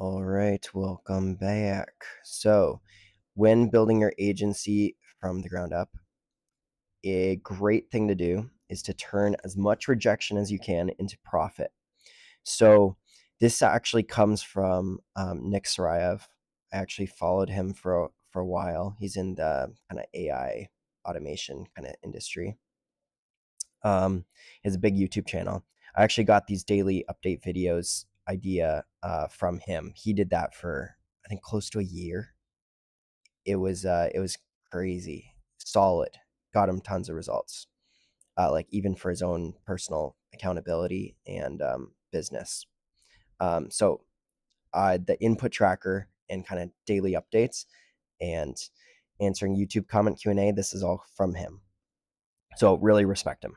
All right, welcome back. So, when building your agency from the ground up, a great thing to do is to turn as much rejection as you can into profit. So, this actually comes from Nick Saraev. I actually followed him for a while. He's in the kind of AI automation kind of industry. He has a big YouTube channel. I actually got these daily update videos idea from him. He did that for I think close to a year. It was crazy, solid. Got him tons of results. Like even for his own personal accountability and business. So the input tracker and kind of daily updates and answering YouTube comment Q&A. This is all from him. So really respect him.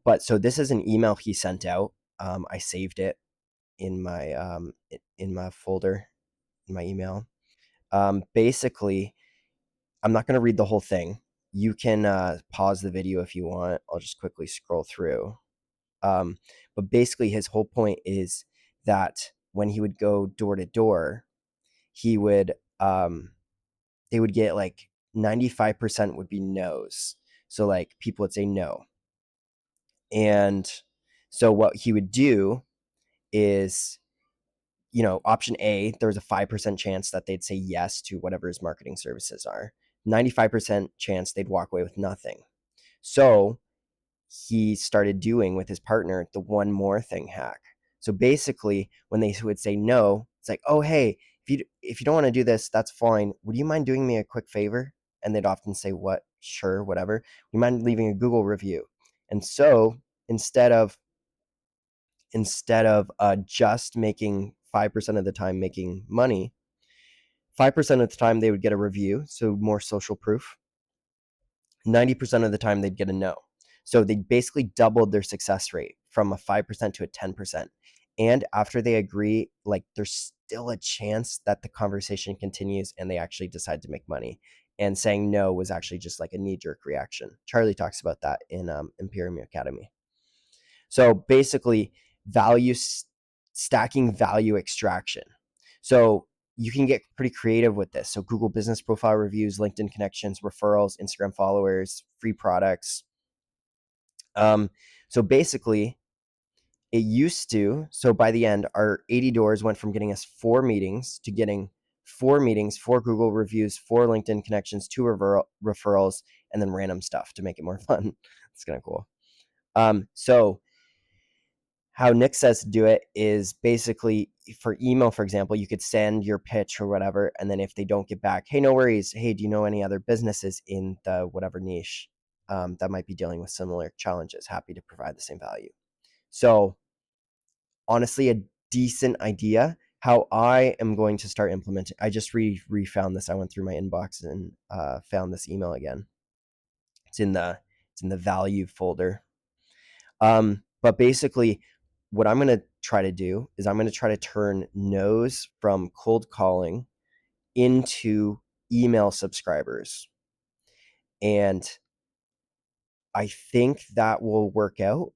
But so this is an email he sent out. I saved it in my folder in my email. Basically, I'm not going to read the whole thing. You can pause the video if you want. I'll just quickly scroll through. But basically, his whole point is that when he would go door to door, he would they would get like 95% would be no's. So like people would say no. And so what he would do is, option A, there's a 5% chance that they'd say yes to whatever his marketing services are. 95% chance they'd walk away with nothing. So he started doing with his partner the one more thing hack. So basically, when they would say no, it's like, oh, hey, if you don't want to do this, that's fine. Would you mind doing me a quick favor? And they'd often say, what? Sure, whatever. You mind leaving a Google review? And so instead of just making 5% of the time making money, 5% of the time they would get a review, so more social proof. 90% of the time they'd get a no. So they basically doubled their success rate from a 5% to a 10%. And after they agree, like there's still a chance that the conversation continues and they actually decide to make money. And saying no was actually just like a knee-jerk reaction. Charlie talks about that in Imperium Academy. So basically, stacking value extraction. So you can get pretty creative with this. So Google business profile reviews, LinkedIn connections, referrals, Instagram followers, free products. So basically, it used to, so by the end, our 80 doors went from getting us 4 meetings to getting 4 meetings, 4 Google reviews, 4 LinkedIn connections, 2 referrals, and then random stuff to make it more fun. It's kind of cool. So how Nick says to do it is basically for email, for example, you could send your pitch or whatever. And then if they don't get back, hey, no worries. Hey, do you know any other businesses in the whatever niche that might be dealing with similar challenges? Happy to provide the same value. So honestly, a decent idea. How I am going to start implementing. I just refound this. I went through my inbox and found this email again. It's in the value folder. But basically, what I'm going to try to do is I'm going to try to turn no's from cold calling into email subscribers. And I think that will work out.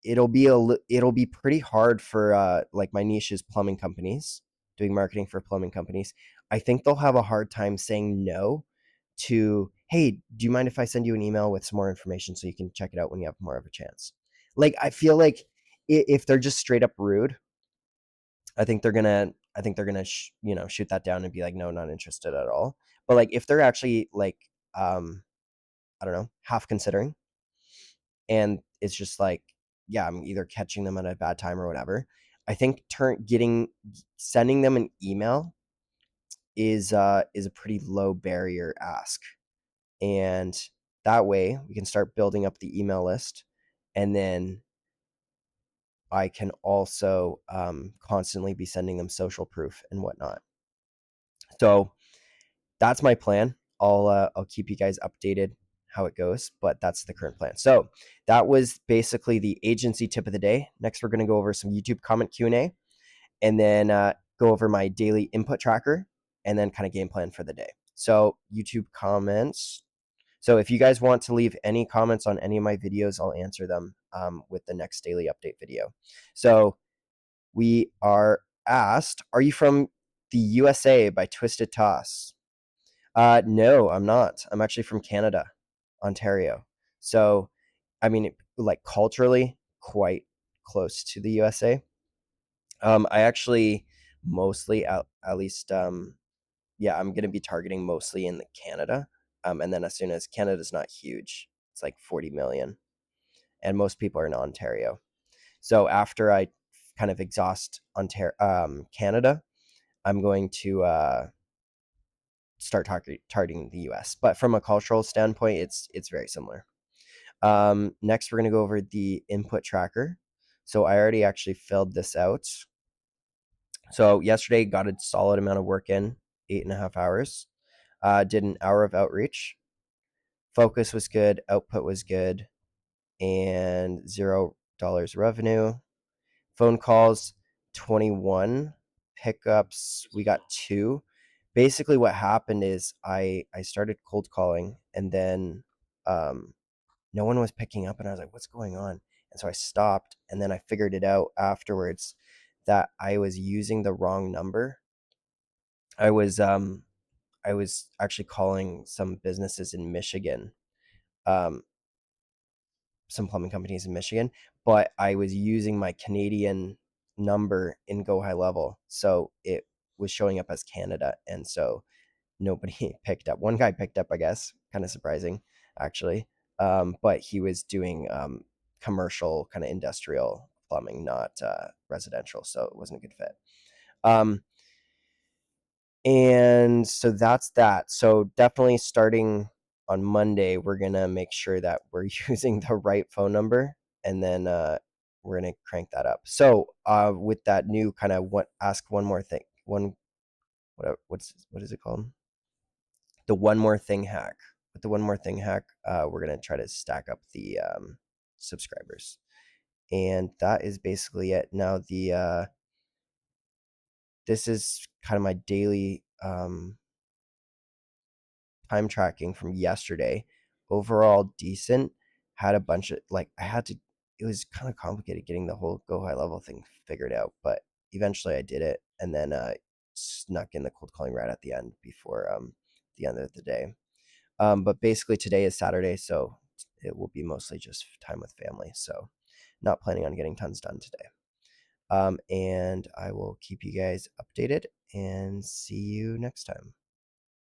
It'll be pretty hard for like my niche is plumbing companies, doing marketing for plumbing companies. I think they'll have a hard time saying no to, hey, do you mind if I send you an email with some more information so you can check it out when you have more of a chance? Like, I feel like if they're just straight up rude, I think they're gonna shoot that down and be like, no, not interested at all. But like if they're actually like I don't know, half considering, and it's just like, yeah, I'm either catching them at a bad time or whatever. I think sending them an email is a pretty low barrier ask. And that way we can start building up the email list, and then I can also constantly be sending them social proof and whatnot. So that's my plan. I'll keep you guys updated how it goes, but that's the current plan. So that was basically the agency tip of the day. Next, we're going to go over some YouTube comment Q&A, and then go over my daily input tracker, and then kind of game plan for the day. So YouTube comments. So if you guys want to leave any comments on any of my videos, I'll answer them with the next daily update video. So we are asked, "Are you from the USA by Twisted Toss?" No, I'm not. I'm actually from Canada, Ontario. So, I mean, like culturally, quite close to the USA. I actually mostly, at least, yeah, I'm gonna be targeting mostly in the Canada. And then as soon as Canada's not huge, it's like 40 million, and most people are in Ontario. So after I kind of exhaust Canada, I'm going to start targeting the US. But from a cultural standpoint, it's very similar. Next, we're going to go over the input tracker. So I already actually filled this out. So yesterday, got a solid amount of work in, 8.5 hours. Did an hour of outreach. Focus was good, output was good, and $0 revenue. Phone calls, 21. Pickups, we got 2. Basically, what happened is I started cold calling, and then no one was picking up, and I was like, "What's going on?" And so I stopped, and then I figured it out afterwards that I was using the wrong number. I was actually calling some businesses in Michigan, um, some plumbing companies in Michigan, but I was using my Canadian number in Go High Level, so it was showing up as Canada, and so nobody picked up. One guy picked up, I guess, kind of surprising, actually, but he was doing commercial, kind of industrial plumbing, not residential, so it wasn't a good fit. And so that's that. So definitely starting on Monday, we're gonna make sure that we're using the right phone number, and then we're gonna crank that up. So with that new kind of ask one more thing, what is it called? The one more thing hack. With the one more thing hack, we're gonna try to stack up the subscribers, and that is basically it. Now the this is kind of my daily time tracking from yesterday. Overall decent. Had a bunch of it was kind of complicated getting the whole Go High Level thing figured out, but eventually I did it, and then snuck in the cold calling right at the end before the end of the day. But basically today is Saturday, so it will be mostly just time with family. So not planning on getting tons done today. And I will keep you guys updated and see you next time.